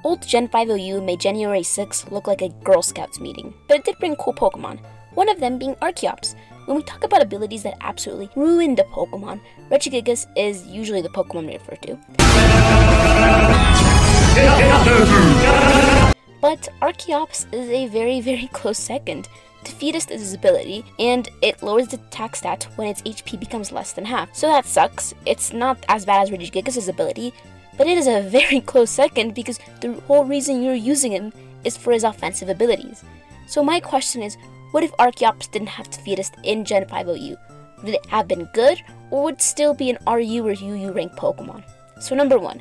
Old Gen 5 OU made January 6 look like a Girl Scouts meeting, but it did bring cool Pokemon, one of them being Archeops. When we talk about abilities that absolutely ruined a Pokemon, Regigigas is usually the Pokemon we refer to. But Archeops is a very close second. Defeatist is his ability, and it lowers the attack stat when its HP becomes less than half. So that sucks. It's not as bad as Regigigas' ability, but it is a very close second because the whole reason you're using him is for his offensive abilities. So my question is, what if Archeops didn't have Defeatist in Gen 5 OU? Would it have been good, or would it still be an RU or UU rank Pokemon? So number 1,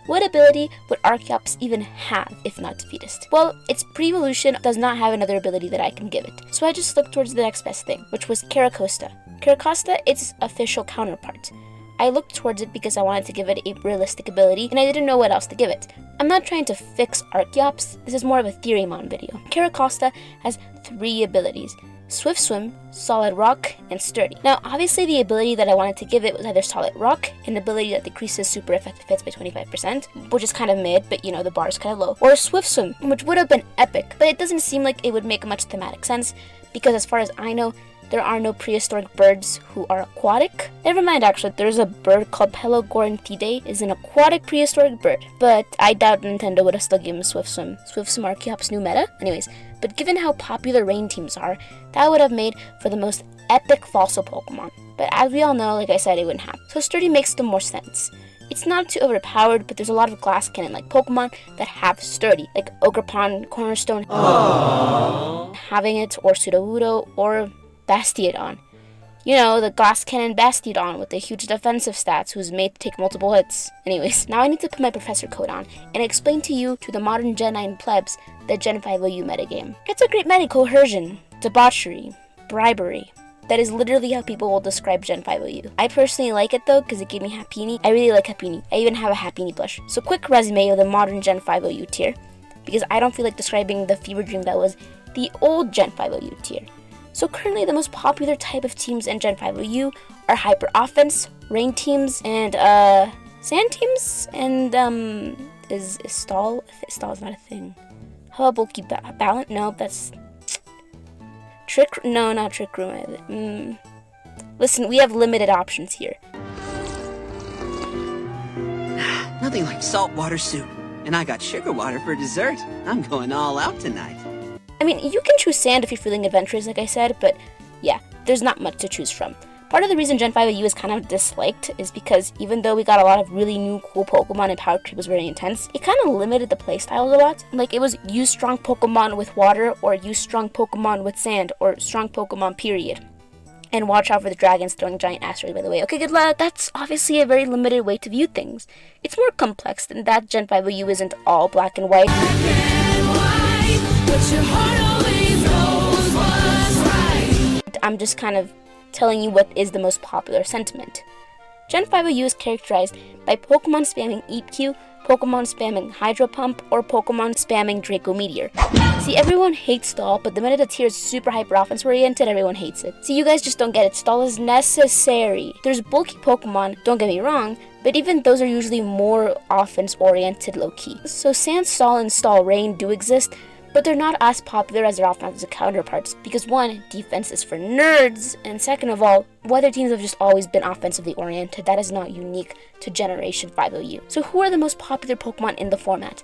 what ability would Archeops even have if not Defeatist? Well, its pre-evolution does not have another ability that I can give it, so I just looked towards the next best thing, which was Caracosta. Caracosta is its official counterpart. I looked towards it because I wanted to give it a realistic ability, and I didn't know what else to give it. I'm not trying to fix Archeops, this is more of a Theorymon video. Caracosta has 3 abilities: Swift Swim, Solid Rock, and Sturdy. Now, obviously the ability that I wanted to give it was either Solid Rock, an ability that decreases super effective hits by 25%, which is kind of mid, but you know, the bar is kind of low, or Swift Swim, which would have been epic, but it doesn't seem like it would make much thematic sense, because as far as I know, there are no prehistoric birds who are aquatic. Never mind, actually, there's a bird called Pelagornithidae, is an aquatic prehistoric bird, but I doubt Nintendo would have still given him Swift Swim. Swift Swim Archeops new meta? Anyways, but given how popular rain teams are, that would have made for the most epic Falso Pokemon. But as we all know, like I said, it wouldn't happen. So Sturdy makes the more sense. It's not too overpowered, but there's a lot of glass cannon-like Pokemon that have Sturdy, like Ogerpon, Cornerstone, having it, or Sudowoodo, or Bastiodon. You know, the glass cannon Bastiodon with the huge defensive stats who's made to take multiple hits. Anyways, now I need to put my professor coat on and explain to you, to the modern Gen 9 plebs, the Gen 5 OU metagame. It's a great meta: coercion, debauchery, bribery. That is literally how people will describe Gen 5 OU. I personally like it though because it gave me Happiny. I really like Happiny. I even have a Happiny blush. So quick resume of the modern Gen 5 OU tier, because I don't feel like describing the fever dream that was the old Gen 5 OU tier. So currently the most popular type of teams in Gen 5 OU are Hyper Offense, Rain teams, and Sand teams, and is Stall? Stall is not a thing. How about Bulky Balance? No, that's Trick. No, not Trick Room. Listen, we have limited options here. Nothing like saltwater soup, and I got sugar water for dessert. I'm going all out tonight. I mean, you can choose Sand if you're feeling adventurous, like I said, but yeah, there's not much to choose from. Part of the reason Gen 5 OU is kind of disliked is because even though we got a lot of really new cool Pokemon and power creep was very intense, it kind of limited the playstyles a lot. Like, it was use strong Pokemon with water, or use strong Pokemon with sand, or strong Pokemon period. And watch out for the dragons throwing giant asteroids, by the way. Okay, good luck. That's obviously a very limited way to view things. It's more complex than that. Gen 5 OU isn't all black and white. But your heart always knows what's right. I'm just kind of telling you what is the most popular sentiment. Gen 5 OU is characterized by Pokemon spamming EQ, Pokemon spamming Hydro Pump, or Pokemon spamming Draco Meteor. See, everyone hates Stall, but the minute a tier is super hyper offense oriented, everyone hates it. See, you guys just don't get it. Stall is necessary. There's bulky Pokemon, don't get me wrong, but even those are usually more offense oriented low-key. So Sand, Stall, and Stall Rain do exist, but they're not as popular as their offensive counterparts because 1, defense is for nerds, and second of all, weather teams have just always been offensively oriented. That is not unique to Generation 5 OU. So who are the most popular Pokemon in the format?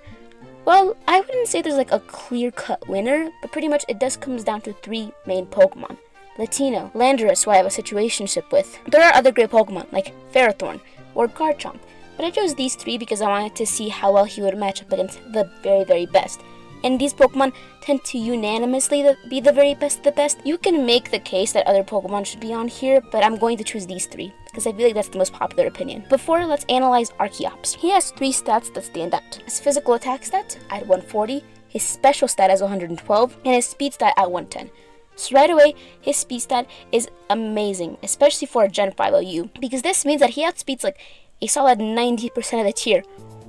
Well, I wouldn't say there's like a clear-cut winner, but pretty much it does comes down to 3 main Pokemon. Latino, Landorus, who I have a situationship with. There are other great Pokemon like Ferrothorn or Garchomp, but I chose these 3 because I wanted to see how well he would match up against the very best. And these Pokemon tend to unanimously be the very best of the best. You can make the case that other Pokemon should be on here, but I'm going to choose these 3 because I feel like that's the most popular opinion. Before, let's analyze Archeops. He has 3 stats that stand out. His physical attack stat at 140, his special stat as 112, and his speed stat at 110. So right away, his speed stat is amazing, especially for a Gen 5 OU, because this means that he outspeeds like a solid 90% of the tier,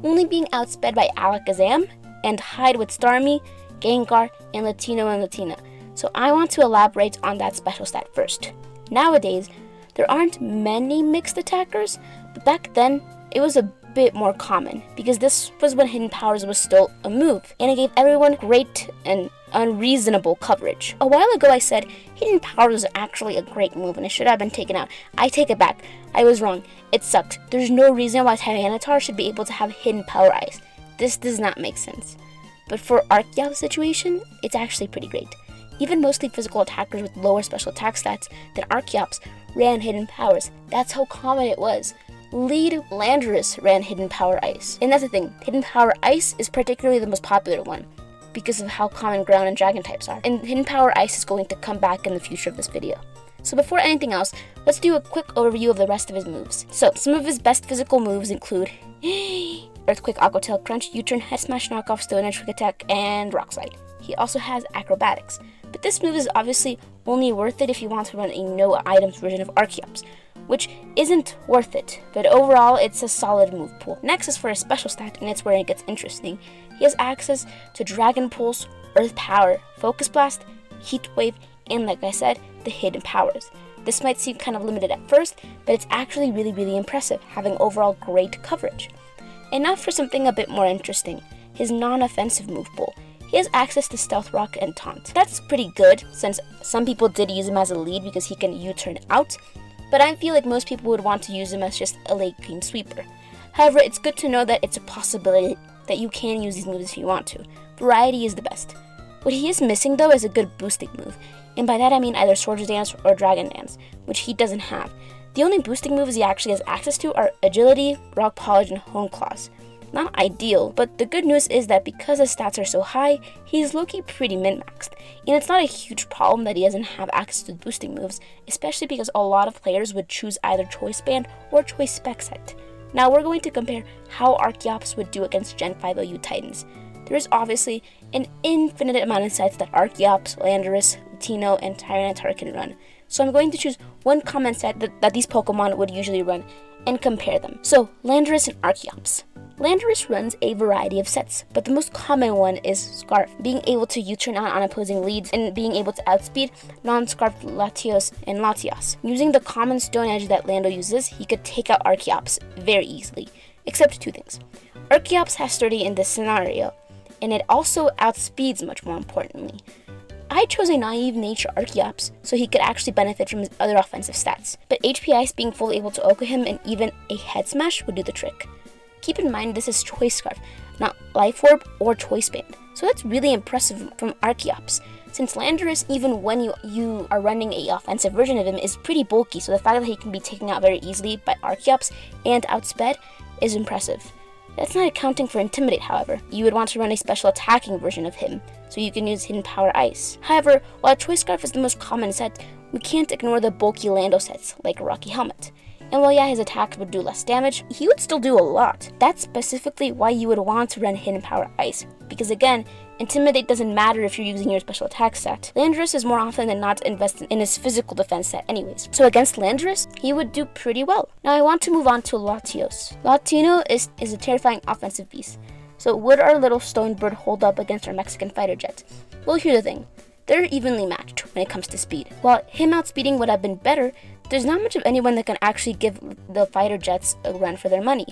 only being outsped by Alakazam and Hyde with Starmie, Gengar, and Latino and Latina. So I want to elaborate on that special stat first. Nowadays, there aren't many mixed attackers, but back then, it was a bit more common, because this was when Hidden Powers was still a move, and it gave everyone great and unreasonable coverage. A while ago I said Hidden Powers was actually a great move and it should have been taken out. I take it back. I was wrong. It sucked. There's no reason why Tyranitar should be able to have Hidden Power Ice. This does not make sense. But for Archeops' situation, it's actually pretty great. Even mostly physical attackers with lower special attack stats than Archeops ran Hidden Powers. That's how common it was. Lead Landorus ran Hidden Power Ice. And that's the thing, Hidden Power Ice is particularly the most popular one, because of how common ground and dragon types are. And Hidden Power Ice is going to come back in the future of this video. So before anything else, let's do a quick overview of the rest of his moves. So some of his best physical moves include Earthquake, Aqua Tail, Crunch, U-Turn, Head Smash, Knockoff, Stone Edge, Quick Attack, and Rock Slide. He also has Acrobatics, but this move is obviously only worth it if you want to run a no items version of Archeops, which isn't worth it, but overall it's a solid move pool. Next is for his special stat, and it's where it gets interesting. He has access to Dragon Pulse, Earth Power, Focus Blast, Heat Wave, and like I said, the Hidden Powers. This might seem kind of limited at first, but it's actually really impressive, having overall great coverage. And now for something a bit more interesting, his non-offensive move pool. He has access to Stealth Rock and Taunt. That's pretty good, since some people did use him as a lead because he can U-turn out, but I feel like most people would want to use him as just a late game sweeper. However, it's good to know that it's a possibility that you can use these moves if you want to. Variety is the best. What he is missing though is a good boosting move, and by that I mean either Swords Dance or Dragon Dance, which he doesn't have. The only boosting moves he actually has access to are Agility, Rock Polish, and Hone Claws. Not ideal, but the good news is that because his stats are so high, he's low-key pretty min-maxed. And it's not a huge problem that he doesn't have access to boosting moves, especially because a lot of players would choose either Choice Band or Choice Spec Set. Now we're going to compare how Archeops would do against Gen 5 OU Titans. There is obviously an infinite amount of sets that Archeops, Landorus, Latino, and Tyranitar can run. So I'm going to choose one common set that these Pokemon would usually run and compare them. So, Landorus and Archeops. Landorus runs a variety of sets, but the most common one is Scarf, being able to U-turn out on opposing leads and being able to outspeed non-scarfed Latios and Latios. Using the common Stone Edge that Lando uses, he could take out Archeops very easily, except two things. Archeops has sturdy in this scenario, and it also outspeeds much more importantly. I chose a naive nature Archeops so he could actually benefit from his other offensive stats, but HP Ice being fully able to OHKO him and even a Head Smash would do the trick. Keep in mind this is Choice Scarf, not Life Orb or Choice Band, so that's really impressive from Archeops, since Landorus, even when you are running a offensive version of him, is pretty bulky, so the fact that he can be taken out very easily by Archeops and outsped is impressive. That's not accounting for Intimidate, however. You would want to run a special attacking version of him, so you can use Hidden Power Ice. However, while Choice Scarf is the most common set, we can't ignore the bulky Lando sets, like a Rocky Helmet. And while yeah, his attack would do less damage, he would still do a lot. That's specifically why you would want to run Hidden Power Ice, because again, Intimidate doesn't matter if you're using your special attack stat. Landorus is more often than not invested in his physical defense set anyways, so against Landorus, he would do pretty well. Now I want to move on to Latios. Latino is a terrifying offensive beast, so would our little stone bird hold up against our Mexican fighter jet? Well, here's the thing. They're evenly matched when it comes to speed. While him outspeeding would have been better, there's not much of anyone that can actually give the fighter jets a run for their money.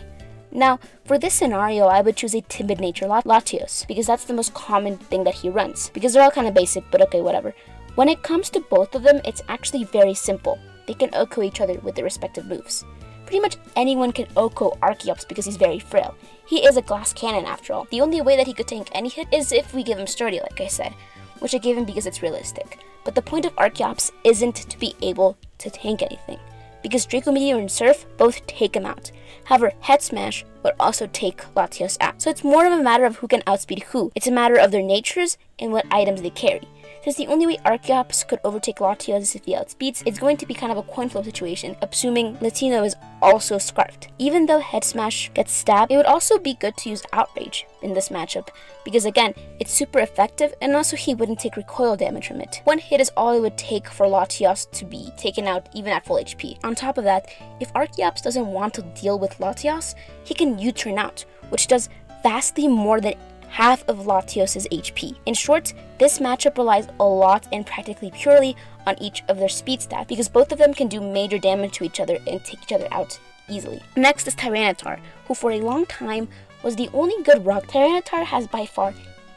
Now, for this scenario, I would choose a timid nature Latios, because that's the most common thing that he runs, because they're all kind of basic, but okay, whatever. When it comes to both of them, it's actually very simple. They can OHKO each other with their respective moves. Pretty much anyone can OHKO Archeops because he's very frail. He is a glass cannon after all. The only way that he could tank any hit is if we give him sturdy, like I said, which I gave him because it's realistic. But the point of Archeops isn't to be able to tank anything, because Draco Meteor and Surf both take him out. However, Head Smash would also take Latios out. So it's more of a matter of who can outspeed who. It's a matter of their natures and what items they carry. Since the only way Archeops could overtake Latios is if he outspeeds, it's going to be kind of a coin flip situation, assuming Latino is also scarfed. Even though Head Smash gets stabbed, it would also be good to use Outrage in this matchup, because again, it's super effective, and also he wouldn't take recoil damage from it. One hit is all it would take for Latios to be taken out even at full HP. On top of that, if Archeops doesn't want to deal with Latios, he can U-turn out, which does vastly more than half of Latios' HP. In short, this matchup relies a lot and practically purely on each of their speed stats, because both of them can do major damage to each other and take each other out easily. Next is Tyranitar, who for a long time was the only good rock. Tyranitar has by far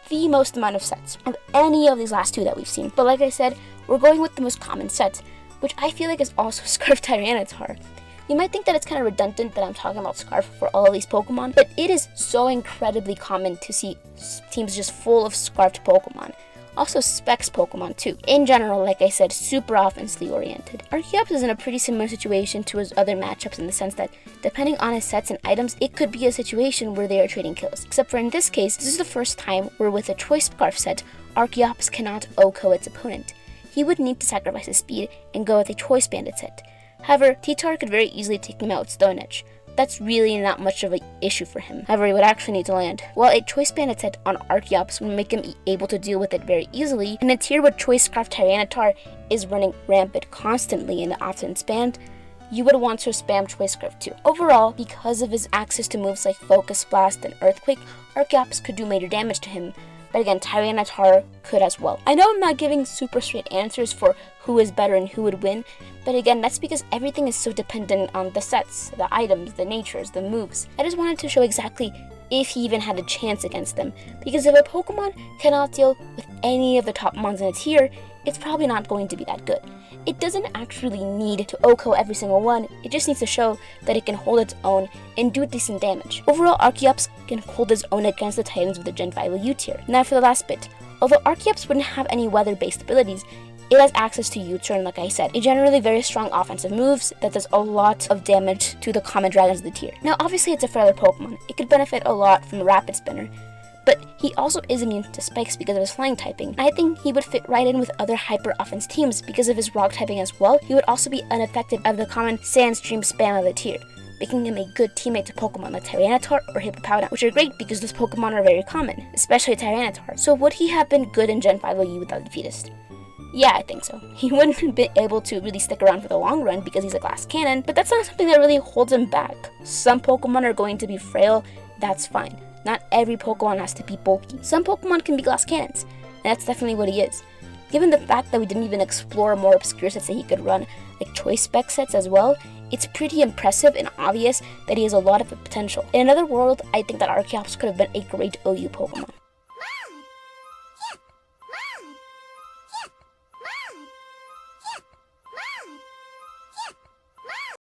the most amount of sets of any of these last two that we've seen. But like I said, we're going with the most common set, which I feel like is also Scarf Tyranitar. You might think that it's kind of redundant that I'm talking about Scarf for all of these Pokemon, but it is so incredibly common to see teams just full of Scarfed Pokemon. Also Specs Pokemon too. In general, like I said, super offensively oriented. Archeops is in a pretty similar situation to his other matchups in the sense that, depending on his sets and items, it could be a situation where they are trading kills. Except for in this case, this is the first time where with a Choice Scarf set, Archeops cannot OHKO its opponent. He would need to sacrifice his speed and go with a Choice Bandit set. However, T-Tar could very easily take him out with Stone Edge. That's really not much of an issue for him. However, he would actually need to land. While a Choice Bandit set on Archeops would make him able to deal with it very easily, in a tier where Choice Scarf Tyranitar is running rampant constantly in the offense band, you would want to spam Choice Scarf too. Overall, because of his access to moves like Focus Blast and Earthquake, Archeops could do major damage to him. But again, Tyranitar could as well. I know I'm not giving super straight answers for who is better and who would win, but again, that's because everything is so dependent on the sets, the items, the natures, the moves. I just wanted to show exactly if he even had a chance against them, because if a Pokemon cannot deal with any of the top mons in a tier, it's probably not going to be that good. It doesn't actually need to OHKO every single one, it just needs to show that it can hold its own and do decent damage. Overall, Archeops can hold its own against the Titans with the Gen 5 U tier. Now for the last bit. Although Archeops wouldn't have any weather-based abilities, it has access to U-turn, like I said, a generally very strong offensive moves that does a lot of damage to the common dragons of the tier. Now obviously it's a further Pokemon, it could benefit a lot from a Rapid Spinner, but he also is immune to spikes because of his flying typing. I think he would fit right in with other hyper offense teams because of his rock typing as well. He would also be unaffected of the common Sandstream spam of the tier, making him a good teammate to Pokemon like Tyranitar or Hippowdon, which are great because those Pokemon are very common, especially Tyranitar. So would he have been good in Gen 5 OU without Defeatist? Yeah, I think so. He wouldn't be able to really stick around for the long run because he's a glass cannon, but that's not something that really holds him back. Some Pokemon are going to be frail, that's fine. Not every Pokemon has to be bulky. Some Pokemon can be glass cannons, and that's definitely what he is. Given the fact that we didn't even explore more obscure sets that he could run, like Choice Spec sets as well, it's pretty impressive and obvious that he has a lot of potential. In another world, I think that Archeops could have been a great OU Pokemon.